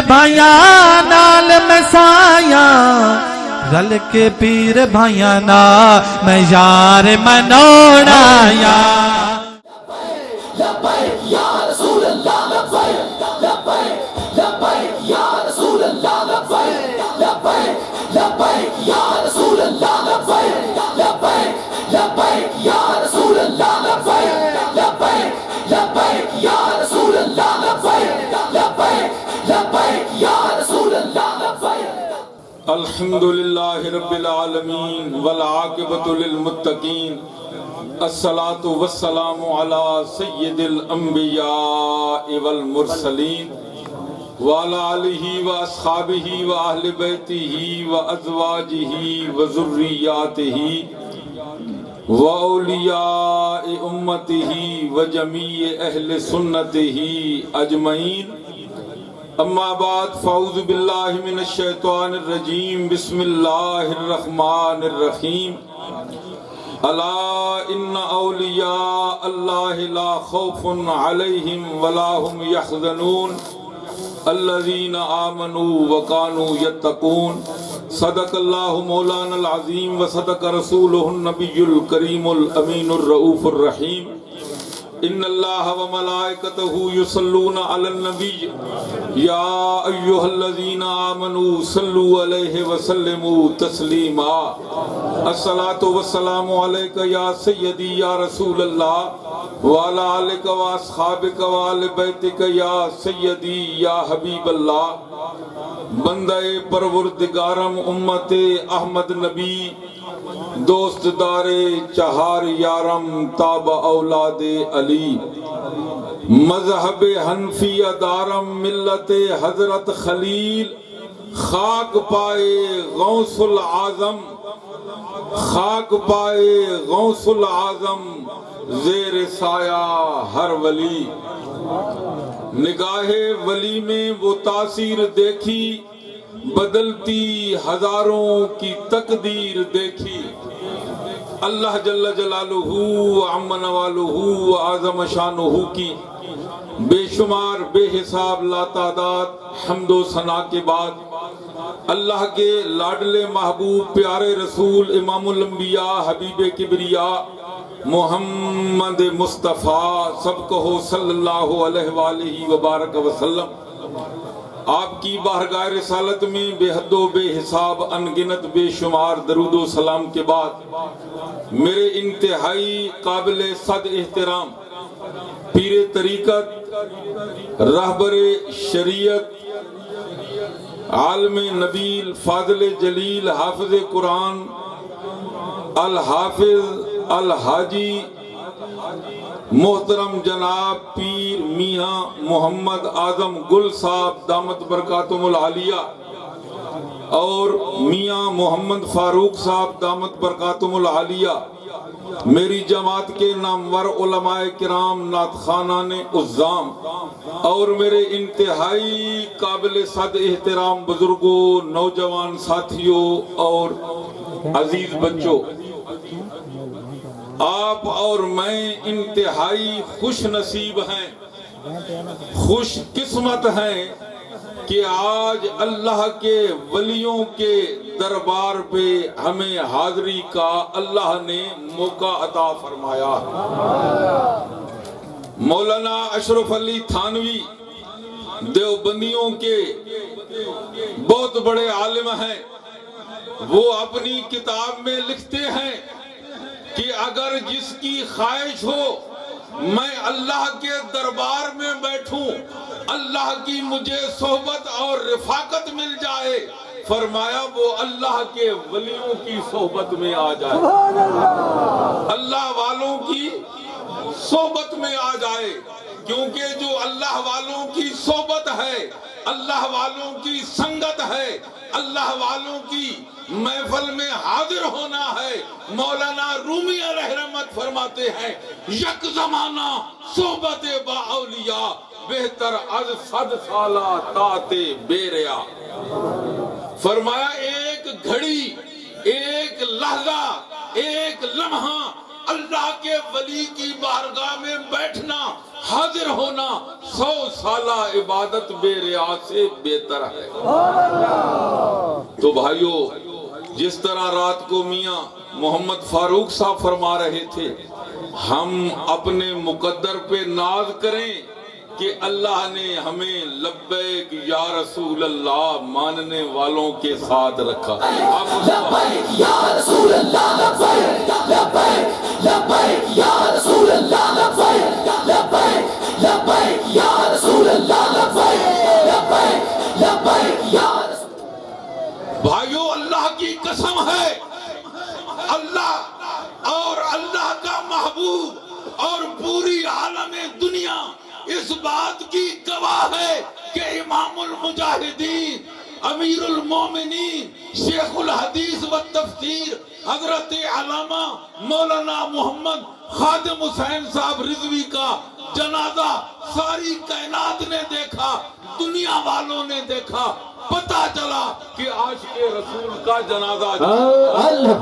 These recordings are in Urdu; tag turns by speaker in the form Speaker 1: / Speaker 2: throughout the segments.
Speaker 1: بھائیاں نال میں سایاں رل کے پیر بھائیاں نا میں یار منوڑا یا
Speaker 2: الحمدللہ رب العالمین والعاقبۃ للمتقین الصلاۃ والسلام علی سید الانبیاء والمرسلین وعلی آلہ واصحابہ واہل بیتہ وازواجہ وذریاتہ واولیاء امتہ وجمیع اہل سنتہ اجمعین اما بعد فاعوذ باللہ من الشیطان الرجیم بسم اللہ الرحمن الرحیم الا ان اولیاء اللہ لا خوف علیہم ولا هم یحزنون الذین آمنوا وکانوا یتقون صدق اللہ مولانا العظیم وصدق رسولہ النبی الکریم الامین الرؤوف الرحیم ان اللہ وملائکتہ یصلون علی النبی یا ایہا الذین آمنوا صلوا علیہ وسلموا تسلیما الصلاۃ والسلام علیک یا سیدی یا رسول اللہ وعلی آلک واصحابک وآل بیتک یا سیدی یا حبیب اللہ بندہ پروردگارم امت احمد نبی دوست دار چہار یارم تاب اولاد علی مذہب حنفیہ دارم ملت حضرت خلیل خاک پائے غوث العظم خاک پائے غوث العظم زیر سایہ ہر ولی نگاہ ولی میں وہ تاثیر دیکھی بدلتی ہزاروں کی تقدیر دیکھی اللہ جل جلالہ عم نوالہ اعظم شانہ کی بے شمار بے حساب لا تعداد حمد و ثنا کے بعد اللہ کے لاڈلے محبوب پیارے رسول امام الانبیاء حبیب کبریا محمد مصطفیٰ سب کہو صلی اللہ علیہ وآلہ وبارک وسلم آپ کی بارگاہ رسالت میں بے حد و بے حساب انگنت بے شمار درود و سلام کے بعد میرے انتہائی قابل صد احترام پیر طریقت رہبر شریعت عالم نبیل فاضل جلیل حافظ قرآن الحافظ الحاجی محترم جناب پیر میاں محمد اعظم گل صاحب دامت برکاتہم العالیہ اور میاں محمد فاروق صاحب دامت برکاتہم العالیہ میری جماعت کے نامور علماء کرام نعت خوانان عظام اور میرے انتہائی قابل صد احترام بزرگوں نوجوان ساتھیوں اور عزیز بچوں آپ اور میں انتہائی خوش نصیب ہیں خوش قسمت ہیں کہ آج اللہ کے ولیوں کے دربار پہ ہمیں حاضری کا اللہ نے موقع عطا فرمایا مولانا اشرف علی تھانوی دیوبندیوں کے بہت بڑے عالم ہیں وہ اپنی کتاب میں لکھتے ہیں کہ اگر جس کی خواہش ہو میں اللہ کے دربار میں بیٹھوں اللہ کی مجھے صحبت اور رفاقت مل جائے فرمایا وہ اللہ کے ولیوں کی صحبت میں آ جائے اللہ والوں کی صحبت میں آ جائے کیونکہ جو اللہ والوں کی صحبت ہے اللہ والوں کی سنگت ہے اللہ والوں کی محفل میں حاضر ہونا ہے مولانا رومی علیہ رحمت فرماتے ہیں یک زمانہ صحبت با اولیاء بہتر از 100 سالہ طاعت بے ریا فرمایا ایک گھڑی ایک لحظہ ایک لمحہ اللہ کے ولی کی بارگاہ میں بیٹھنا حاضر ہونا 100 سالہ عبادت بے ریا سے بہتر ہے۔ تو بھائیو، جس طرح رات کو میاں محمد فاروق صاحب فرما رہے تھے، ہم اپنے مقدر پہ ناز کریں کہ اللہ نے ہمیں لبیک یا رسول اللہ ماننے والوں کے ساتھ رکھا۔
Speaker 3: لبیک یا رسول اللہ، لبیک لبیک لبیک یا رسول اللہ، لبیک لبیک لبیک یا رسول اللہ، لبیک لبیک لبیک یا رسول۔
Speaker 2: بھائیو، اللہ کی قسم ہے، اللہ اور اللہ کا محبوب اور پوری عالم دنیا اس بات کی گواہ ہے کہ امام المجاہدین، امیر المومنین، شیخ الحدیث و تفسیر حضرت علامہ مولانا محمد خادم حسین صاحب رضوی کا جنازہ ساری کائنات نے دیکھا، دنیا والوں نے دیکھا، پتا چلا کہ عاشق رسول کا جنازہ
Speaker 3: اللہ اللہ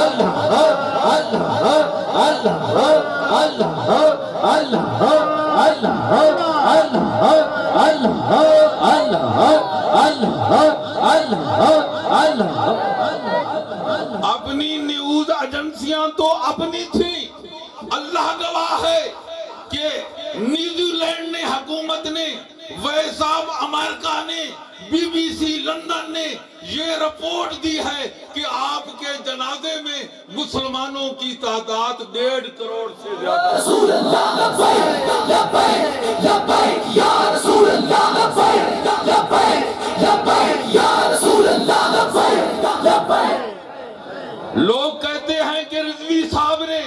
Speaker 3: اللہ اللہ اللہ
Speaker 2: اپنی نیوز ایجنسیاں تو اپنی تھیں، اللہ گواہ ہے کہ نیوزی لینڈ نے، حکومت نے، وائس آف امریکہ نے، بی بی سی لندن نے یہ رپورٹ دی ہے کہ آپ کے جنازے میں مسلمانوں کی تعداد 1.5 کروڑ سے زیادہ۔
Speaker 3: رسول اللہ لبیک لبیک لبیک یا رسول اللہ، لبیک لبیک لبیک یا رسول اللہ، لبیک لبیک۔
Speaker 2: لوگ کہتے ہیں کہ رضوی صاحب نے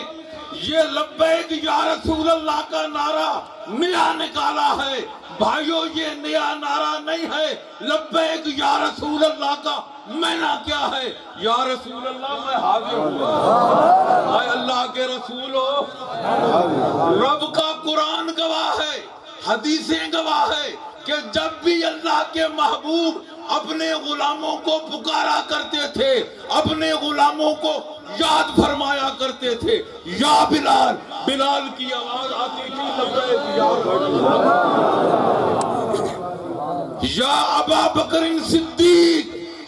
Speaker 2: یہ لبیک یا رسول اللہ کا نعرہ نیا نکالا ہے۔ بھائیو، یہ نیا نعرہ نہیں ہے، لبیک یا رسول اللہ کا معنی کیا ہے؟ یا رسول اللہ، میں حاضر ہوں۔ اے اللہ کے رسول ہو، رب کا قرآن گواہ ہے، حدیثیں گواہ ہے کہ جب بھی اللہ کے محبوب اپنے غلاموں کو پکارا کرتے تھے، اپنے غلاموں کو یاد فرمایا کرتے تھے، یا بلال، بلال کی آواز آتی تھی لبیک یا رسول اللہ، یا ابا بکر صدیق،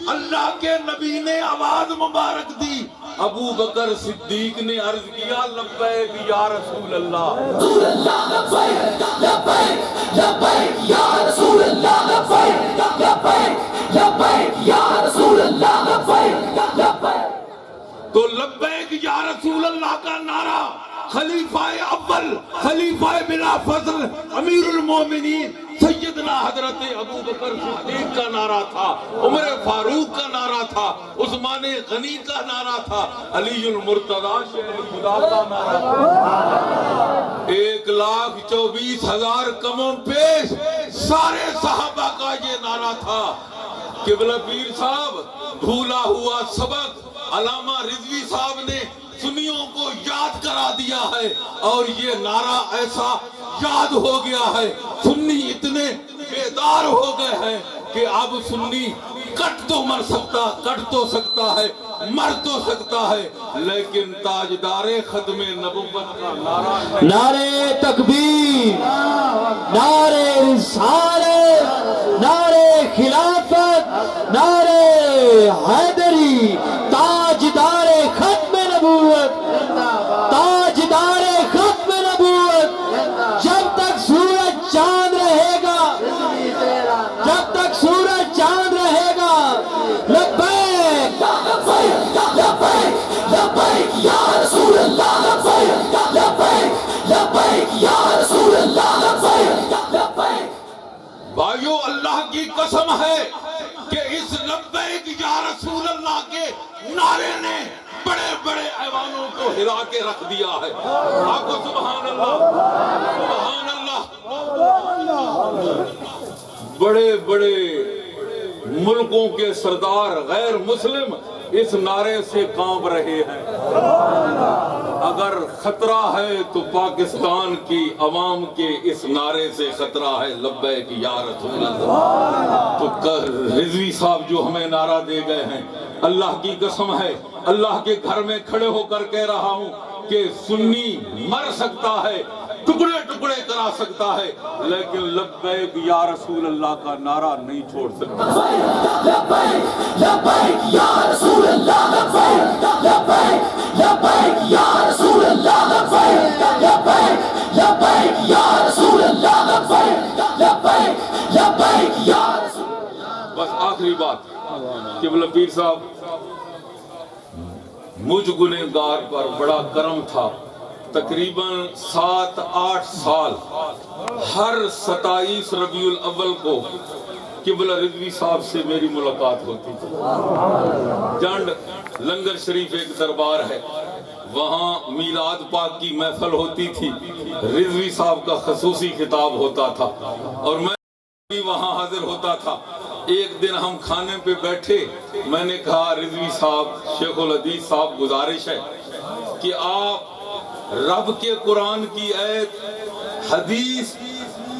Speaker 2: اللہ کے نبی نے آواز مبارک دی، ابو بکر صدیق نے عرض کیا لبیک یا رسول اللہ۔
Speaker 3: رسول اللہ لبیک لبیک لبیک یا رسول اللہ، لبیک لبیک لبیک یا رسول اللہ، لبیک لبیک۔
Speaker 2: تو لبیک یا رسول اللہ کا نعرہ خلیفہ اول، خلیفہ بلا فضل، امیر المومنین سیدنا حضرت ابو بکر صدیق کا نعرہ تھا، عمر فاروق کا نعرہ تھا، عثمان غنی کا نعرہ تھا، علی المرتضی شیر خدا کا نعرہ تھا۔ 1,24,000 کموں پیش سارے صحابہ کا یہ نعرہ تھا۔ قبلہ پیر صاحب بھولا ہوا سبق علامہ رضوی صاحب نے سنیوں کو یاد کرا دیا ہے، اور یہ نعرہ ایسا یاد ہو گیا ہے، سنی اتنے بیدار ہو گئے ہیں کہ اب سنی کٹ تو مر سکتا، کٹ تو سکتا ہے، مر تو سکتا ہے، لیکن تاجدار ختم نبوت کا نعرہ نہیں۔
Speaker 3: نعرے تکبیر، نعرے رسالت، نعرے خلافت، نعرے حیدری، تاجدار ختم نبوت، تاجدار ختم نبوت، جب تک سورج چاند رہے گا، جب تک سورج چاند رہے گا، لبیک لبیک لبیک یا رسول اللہ، لبیک لبیک لبیک یا رسول اللہ، لبیک لبیک۔
Speaker 2: بھائیو، اللہ کی قسم ہے کہ اس لبیک یا رسول اللہ کے نعرے نے بڑے بڑے ایوانوں کو ہلا کے رکھ دیا ہے۔ آپ کو سبحان اللہ، سبحان اللہ۔ بڑے بڑے ملکوں کے سردار غیر مسلم اس نعرے سے کانپ رہے ہیں۔ اگر خطرہ ہے تو پاکستان کی عوام کے اس نعرے سے خطرہ ہے، لبیک یا رسول اللہ۔ تو رضوی صاحب جو ہمیں نعرہ دے گئے ہیں، اللہ کی قسم ہے، اللہ کے گھر میں کھڑے ہو کر کہہ رہا ہوں کہ سنی مر سکتا ہے، ٹکڑے ٹکڑے کرا سکتا ہے، لیکن لبیک یا رسول اللہ کا نعرہ نہیں چھوڑ سکتا۔
Speaker 3: لبیک لبیک یا رسول اللہ، لبیک لبیک لبیک یا رسول اللہ، لبیک لبیک لبیک یا رسول اللہ، لبیک لبیک لبیک یا رسول اللہ۔
Speaker 2: بس آخری بات، قبلہ پیر صاحب، مجھ گنہگار پر بڑا کرم تھا، تقریباً 7-8 سال ہر 27 ربیع الاول کو قبلہ رضوی صاحب سے میری ملاقات ہوتی تھی۔ جنڈ لنگر شریف ایک دربار ہے، وہاں میلاد پاک کی محفل ہوتی تھی، رضوی صاحب کا خصوصی خطاب ہوتا تھا اور میں بھی وہاں حاضر ہوتا تھا۔ ایک دن ہم کھانے پہ بیٹھے، میں نے کہا رضوی صاحب، شیخ الحدیث صاحب، گزارش ہے کہ آپ رب کے قرآن کی آیت، حدیث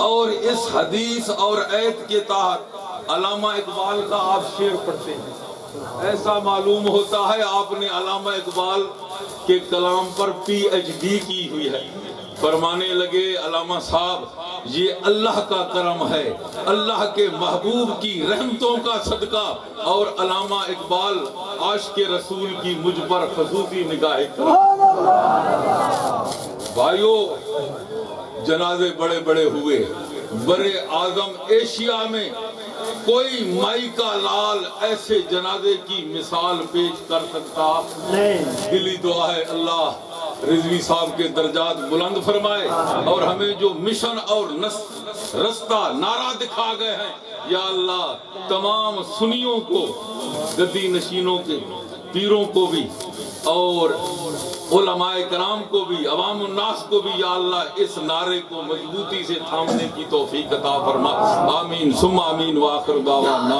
Speaker 2: اور اس حدیث اور آیت کے تحت علامہ اقبال کا آپ شعر پڑھتے ہیں۔ ایسا معلوم ہوتا ہے آپ نے علامہ اقبال کے کلام پر پی ایچ ڈی کی ہوئی ہے۔ فرمانے لگے علامہ صاحب یہ اللہ کا کرم ہے، اللہ کے محبوب کی رحمتوں کا صدقہ، اور علامہ اقبال عاشق رسول کی مجھ پر خصوصی نگاہ کرم۔ بھائیو، جنازے بڑے بڑے ہوئے، برے اعظم ایشیا میں کوئی مائی کا لال ایسے جنازے کی مثال پیش کر سکتا نہیں۔ دلی دعا ہے اللہ رضوی صاحب کے درجات بلند فرمائے، اور ہمیں جو مشن اور رستہ نعرہ دکھا گئے ہیں، یا اللہ تمام سنیوں کو، گدی نشینوں کے پیروں کو بھی، اور علماء کرام کو بھی، عوام الناس کو بھی، یا اللہ اس نعرے کو مضبوطی سے تھامنے کی توفیق عطا فرما۔ آمین ثم آمین، وآخر دعوانا